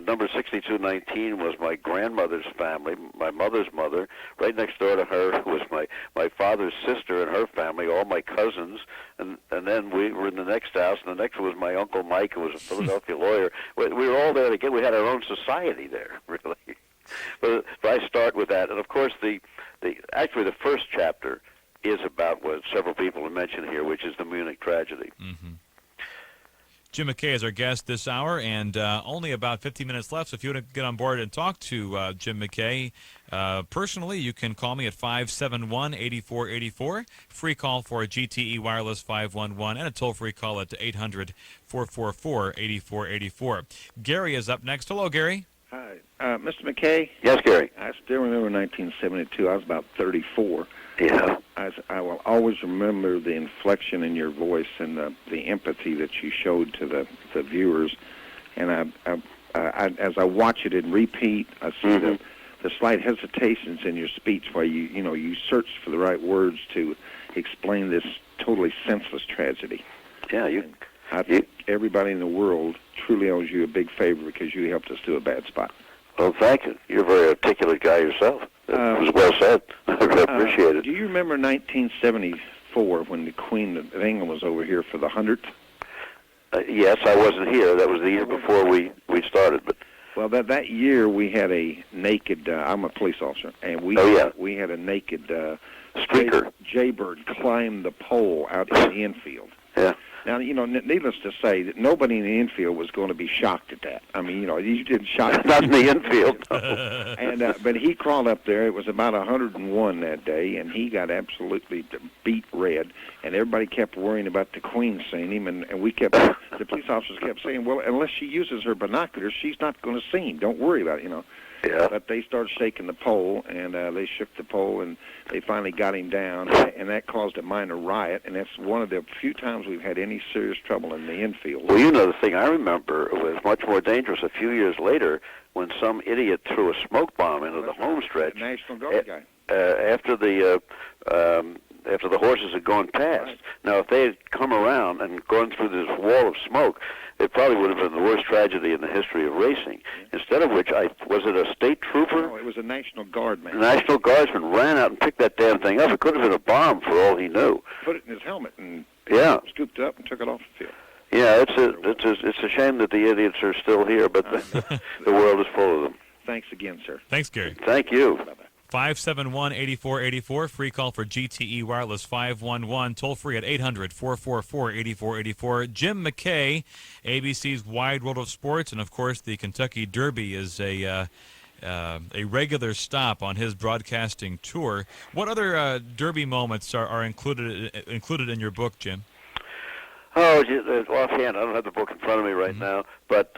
number 6219 was my grandmother's family, my mother's mother. Right next door to her was my father's sister and her family, all my cousins. And then we were in the next house, and the next was my Uncle Mike, who was a Philadelphia lawyer. We were all there together. We had our own society there, really. But I start with that. And, of course, actually the first chapter is about what several people have mentioned here, which is the Munich tragedy. Mm-hmm. Jim McKay is our guest this hour, and only about 15 minutes left. So if you want to get on board and talk to Jim McKay personally, you can call me at 571-8484. Free call for a GTE Wireless 511 and a toll-free call at 800-444-8484. Gary is up next. Hello, Gary. Hi. Mr. McKay? Yes, Gary. I still remember 1972. I was about 34. Yeah. I will always remember the inflection in your voice and the empathy that you showed to the viewers. And as I watch it in repeat, I see the slight hesitations in your speech where you searched for the right words to explain this totally senseless tragedy. Yeah, I think everybody in the world truly owes you a big favor because you helped us through a bad spot. Well, thank you. You're a very articulate guy yourself. It was well said. I appreciate it. Do you remember 1974 when the Queen of England was over here for the 100th? Yes, I wasn't here. That was the year before we started. But well, that year we had a naked. I'm a police officer, and we had a naked streaker jaybird climb the pole out in the infield. Yeah. Now, needless to say that nobody in the infield was going to be shocked at that. I mean, you didn't shock. Not in the infield. No. And but he crawled up there. It was about 101 that day, and he got absolutely beat red. And everybody kept worrying about the Queen seeing him, and the police officers kept saying, well, unless she uses her binoculars, she's not going to see him. Don't worry about it, Yeah. But they started shaking the pole, and they shook the pole, and they finally got him down, and that caused a minor riot, and that's one of the few times we've had any serious trouble in the infield. Well, the thing I remember was much more dangerous a few years later when some idiot threw a smoke bomb into the home stretch. The National Guard guy. After the horses had gone past. Right. Now, if they had come around and gone through this wall of smoke, it probably would have been the worst tragedy in the history of racing. Instead of which, was it a state trooper? No, it was a National Guardman. A National Guardsman ran out and picked that damn thing up. It could have been a bomb for all he knew. Put it in his helmet and scooped it up and took it off the field. Yeah, it's a shame that the idiots are still here, but the world is full of them. Thanks again, sir. Thanks, Gary. Thank you. 571-8484, free call for GTE Wireless 511, toll free at 800-444-8484. Jim McKay, ABC's Wide World of Sports, and of course the Kentucky Derby is a regular stop on his broadcasting tour. What other Derby moments are included in your book, Jim? Oh, offhand, I don't have the book in front of me right now, but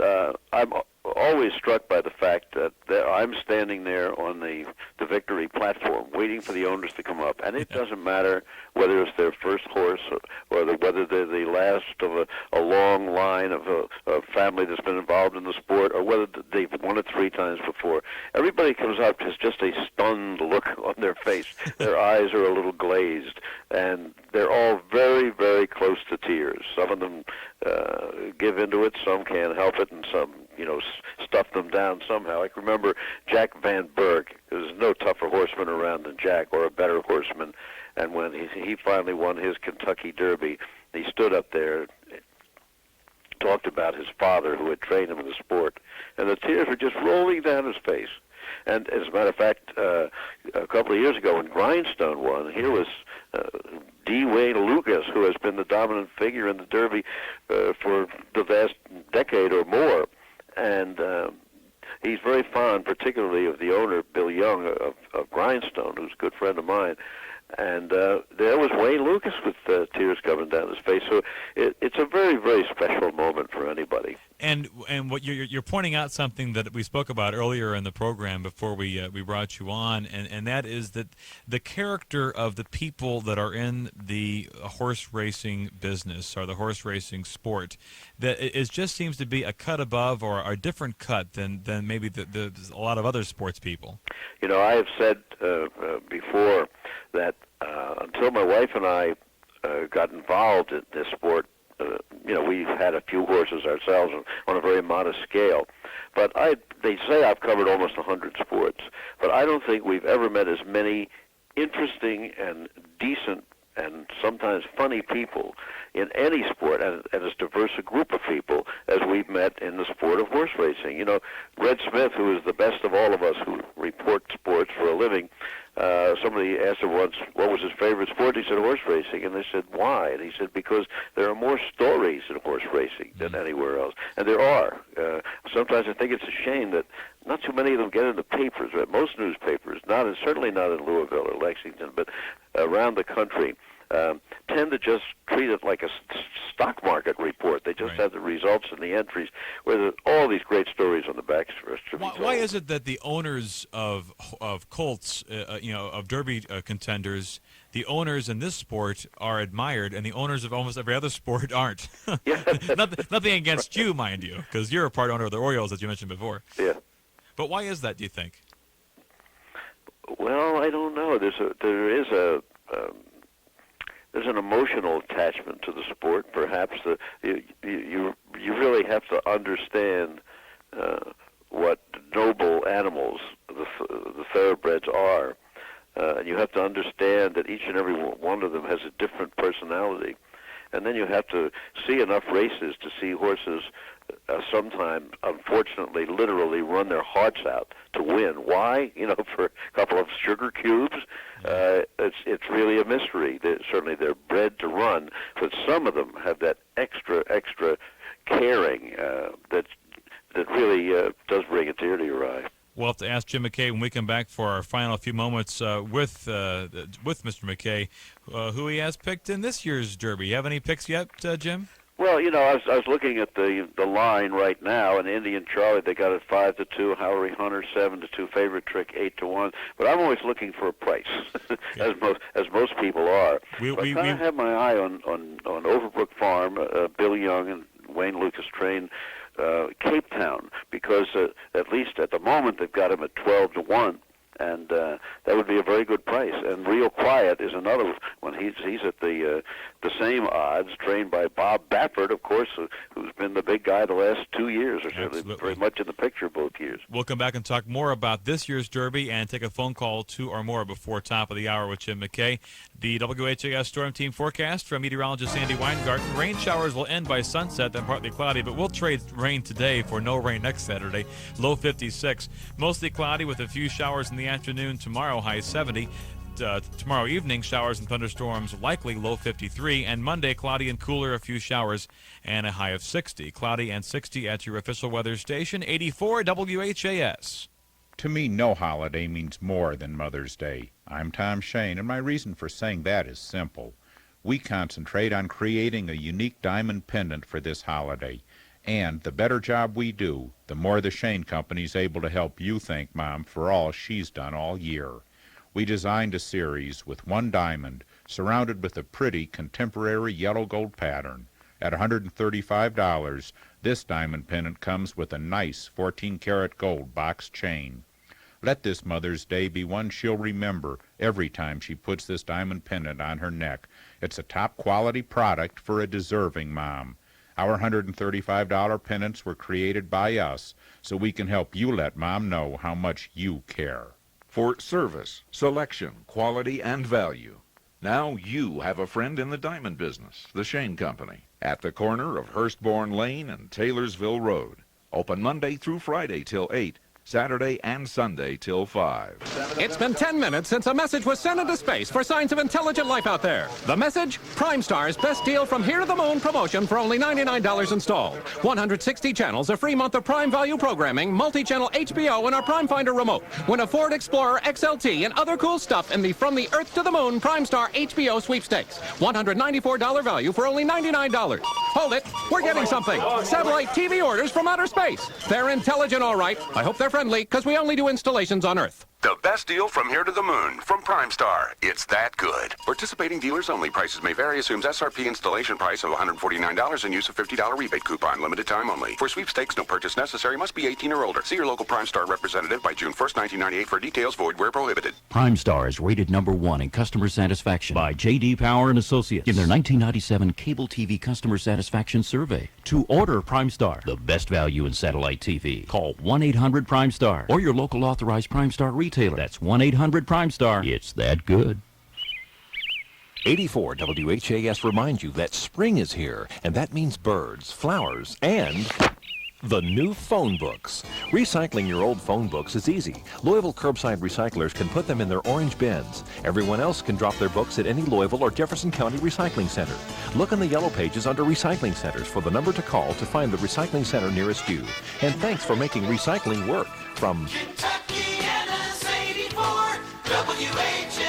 I'm always struck by the fact that I'm standing there on the victory platform waiting for the owners to come up. And it doesn't matter whether it's their first horse or whether they're the last of a long line of a family that's been involved in the sport, or whether they've won it 3 times before. Everybody comes up with just a stunned look on their face. Their eyes are a little glazed, and they're all very, very close to tears. Some of them give into it, some can't help it, and some, stuff them down somehow. I can remember Jack Van Berg. There's no tougher horseman around than Jack, or a better horseman. And when he finally won his Kentucky Derby, he stood up there, talked about his father who had trained him in the sport, and the tears were just rolling down his face. And as a matter of fact, a couple of years ago when Grindstone won, here was D. Wayne Lucas, who has been the dominant figure in the Derby for the last decade or more. And he's very fond, particularly of the owner, Bill Young, of Grindstone, who's a good friend of mine. And there was Wayne Lucas with tears coming down his face. So it's a very, very special moment for anybody. And what you're pointing out something that we spoke about earlier in the program before we brought you on, and that is that the character of the people that are in the horse racing business or the horse racing sport, that it just seems to be a cut above or a different cut than maybe a lot of other sports people. I have said before that until my wife and I got involved in this sport, we had a few horses ourselves on a very modest scale. But they say I've covered almost 100 sports, but I don't think we've ever met as many interesting and decent and sometimes funny people in any sport, and as diverse a group of people as we've met in the sport of horse racing. Red Smith, who is the best of all of us who report sports for a living, somebody asked him once what was his favorite sport. He said horse racing, and they said why? And he said because there are more stories in horse racing than anywhere else, and there are. Sometimes I think it's a shame that not too many of them get in the papers. Right? Most newspapers, certainly not in Louisville or Lexington, but around the country, tend to just treat it like a stock market report. They just have the results and the entries, where all these great stories on the back. Why is it that the owners of colts, of Derby contenders, the owners in this sport are admired, and the owners of almost every other sport aren't? Nothing against you, mind you, because you're a part owner of the Orioles, as you mentioned before. Yeah. But why is that, do you think? Well, I don't know. There's an emotional attachment to the sport. Perhaps you really have to understand what noble animals the thoroughbreds are. And you have to understand that each and every one of them has a different personality. And then you have to see enough races to see horses sometimes, unfortunately, literally run their hearts out to win. Why? For a couple of sugar cubes? It's really a mystery. Certainly they're bred to run, but some of them have that extra caring that really does bring a tear to your eye. We'll have to ask Jim McKay when we come back for our final few moments with Mr. McKay, who he has picked in this year's Derby. You have any picks yet, Jim? Well, I was looking at the line right now, and Indian Charlie, they got it 5-2, Howry Hunter 7-2, Favorite Trick 8-1. But I'm always looking for a price, as most people are. I kind of have my eye on Overbrook Farm, Bill Young and Wayne Lucas train Cape Town, because at least at the moment they've got him at 12-1. And that would be a very good price. And Real Quiet is another one. He's at the the same odds, trained by Bob Baffert, of course, who's been the big guy the last 2 years, or certainly very much in the picture both years. We'll come back and talk more about this year's Derby and take a phone call 2 or more before top of the hour with Jim McKay. The WHAS Storm Team forecast from meteorologist Sandy Weingarten. Rain showers will end by sunset, then partly cloudy, but we'll trade rain today for no rain next Saturday. Low 56. Mostly cloudy with a few showers in the afternoon. Tomorrow, high 70. Tomorrow evening, showers and thunderstorms likely, low 53. And Monday, cloudy and cooler, a few showers, and a high of 60. Cloudy and 60 at your official weather station, 84 WHAS. To me, no holiday means more than Mother's Day. I'm Tom Shane, and my reason for saying that is simple. We concentrate on creating a unique diamond pendant for this holiday. And the better job we do, the more the Shane Company's able to help you thank Mom for all she's done all year. We designed a series with one diamond surrounded with a pretty contemporary yellow gold pattern. At $135, this diamond pendant comes with a nice 14-karat gold box chain. Let this Mother's Day be one she'll remember every time she puts this diamond pendant on her neck. It's a top-quality product for a deserving mom. Our $135 pendants were created by us, so we can help you let Mom know how much you care. For service, selection, quality, and value. Now you have a friend in the diamond business, the Shane Company, at the corner of Hurstbourne Lane and Taylorsville Road. Open Monday through Friday till 8, Saturday and Sunday till 5. It's been 10 minutes since a message was sent into space for signs of intelligent life out there. The message? Prime Star's best deal from here to the moon promotion for only $99 installed. 160 channels, a free month of Prime Value programming, multi-channel HBO, and our Prime Finder remote. Win a Ford Explorer XLT and other cool stuff in the From the Earth to the Moon Prime Star HBO sweepstakes. $194 value for only $99. Hold it, we're getting something. Satellite TV orders from outer space. They're intelligent, all right. I hope they're friendly, because we only do installations on Earth. The best deal from here to the moon from Prime Star. It's that good. Participating dealers only. Prices may vary. Assumes SRP installation price of $149 and use a $50 rebate coupon. Limited time only. For sweepstakes, no purchase necessary. Must be 18 or older. See your local Prime Star representative by June 1st, 1998 for details. Void where prohibited. Prime Star is rated #1 in customer satisfaction by J.D. Power and Associates in their 1997 cable TV customer satisfaction survey. To order Prime Star, the best value in satellite TV, call 1-800-PRIME-STAR or your local authorized Prime Star retailer. That's 1-800-PRIME-STAR. It's that good. 84 WHAS reminds you that spring is here, and that means birds, flowers, and the new phone books. Recycling your old phone books is easy. Louisville curbside recyclers can put them in their orange bins. Everyone else can drop their books at any Louisville or Jefferson County recycling center. Look in the yellow pages under recycling centers for the number to call to find the recycling center nearest you. And thanks for making recycling work. From Kentucky and 84 WHAS.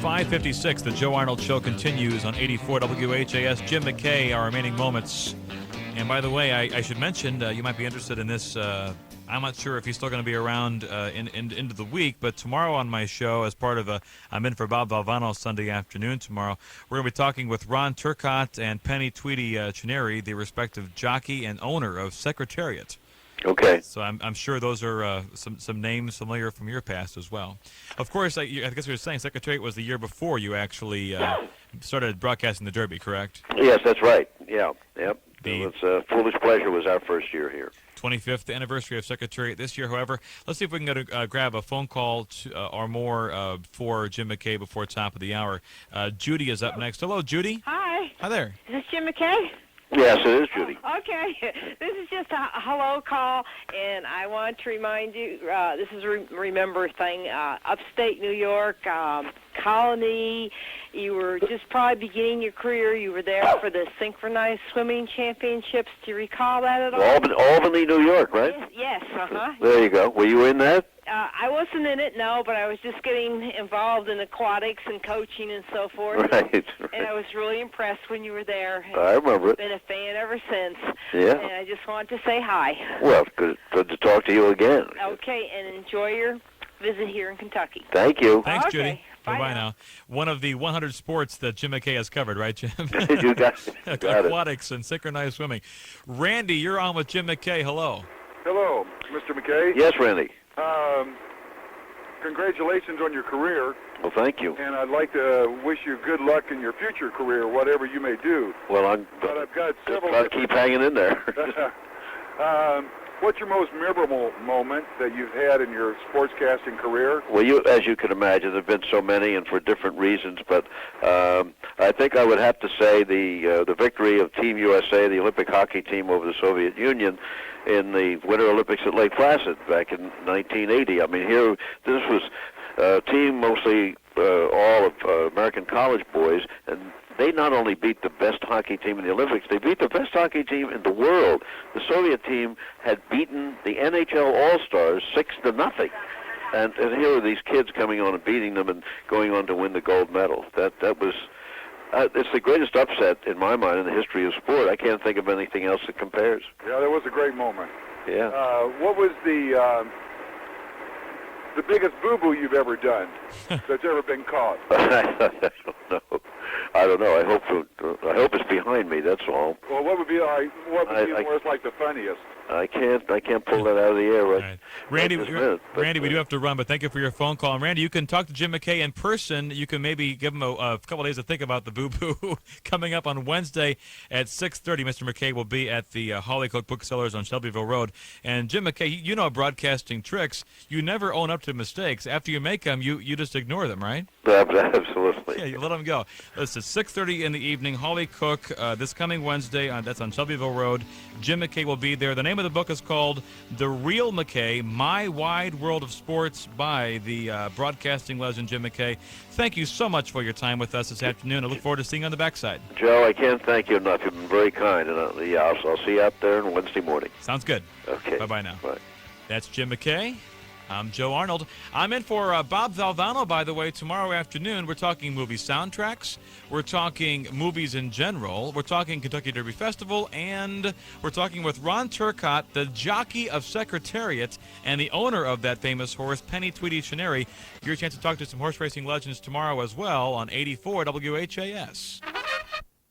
5:56, the Joe Arnold Show continues on 84 WHAS. Jim McKay, our remaining moments. And by the way, I should mention, you might be interested in this. I'm not sure if he's still going to be around into the week, but tomorrow on my show, as part of I'm in for Bob Valvano Sunday afternoon tomorrow, we're going to be talking with Ron Turcotte and Penny Tweedy Chineri, the respective jockey and owner of Secretariat. Okay. So I'm sure those are some names familiar from your past as well. Of course, I guess you were saying Secretariat was the year before you actually started broadcasting the Derby, correct? Yes, that's right. Yeah, yep. It was Foolish Pleasure was our first year here. 25th anniversary of Secretariat this year, however. Let's see if we can grab a phone call or more for Jim McKay before top of the hour. Judy is up next. Hello, Judy. Hi. Hi there. Is this Jim McKay? Yes, it is, Judy. Okay. This is just a hello call, and I want to remind you, this is a remember thing, upstate New York, Colony. You were just probably beginning your career. You were there for the synchronized swimming championships. Do you recall that at all? Albany, New York, right? Yes, uh-huh. There you go. Were you in that? I wasn't in it, no, but I was just getting involved in aquatics and coaching and so forth. Right. And I was really impressed when you were there. I remember it. Been a fan ever since. Yeah. And I just wanted to say hi. Well, good to talk to you again. Okay, and enjoy your visit here in Kentucky. Thank you. Thanks, Okay. Judy. Bye now. One of the 100 sports that Jim McKay has covered, right, Jim? You got it. Aquatics and synchronized swimming. Randy, you're on with Jim McKay. Hello. Hello, Mr. McKay. Yes, Randy. congratulations on your career. Well, thank you. And I'd like to wish you good luck in your future career, whatever you may do. Well, But I've got several. I'll keep hanging in there. What's your most memorable moment that you've had in your sportscasting career? Well, as you can imagine, there have been so many, and for different reasons. But I think I would have to say the victory of Team USA, the Olympic hockey team, over the Soviet Union in the Winter Olympics at Lake Placid back in 1980. I mean, this was a team mostly all of American college boys, and they not only beat the best hockey team in the Olympics, they beat the best hockey team in the world. The Soviet team had beaten the NHL All-Stars 6-0. And here are these kids coming on and beating them and going on to win the gold medal. That was it's the greatest upset in my mind in the history of sport. I can't think of anything else that compares. Yeah, that was a great moment. Yeah. What was the biggest boo-boo you've ever done that's ever been caught? I don't know. I hope it's behind me. That's all. Well, what would be worth like the funniest? I can't pull that out of the air right. Randy, we do have to run, but thank you for your phone call. And Randy, you can talk to Jim McKay in person. You can maybe give him a couple of days to think about the boo-boo coming up on Wednesday at 6:30. Mr. McKay will be at the Holly Cook Booksellers on Shelbyville Road. And Jim McKay, you know broadcasting tricks. You never own up to mistakes. After you make them, you just ignore them, right? Absolutely. Yeah, you let them go. This is 6:30 in the evening. Holly Cook, this coming Wednesday. That's on Shelbyville Road. Jim McKay will be there. The name of the book is called The Real McKay, My Wide World of Sports by the broadcasting legend Jim McKay. Thank you so much for your time with us this afternoon. I look forward to seeing you on the backside. Joe, I can't thank you enough. You've been very kind, and I'll see you out there on Wednesday morning. Sounds good. Okay. Bye-bye now. Bye. That's Jim McKay. I'm Joe Arnold. I'm in for Bob Valvano, by the way, tomorrow afternoon. We're talking movie soundtracks. We're talking movies in general. We're talking Kentucky Derby Festival. And we're talking with Ron Turcotte, the jockey of Secretariat and the owner of that famous horse, Penny Tweedy Chinnery. Your chance to talk to some horse racing legends tomorrow as well on 84 WHAS.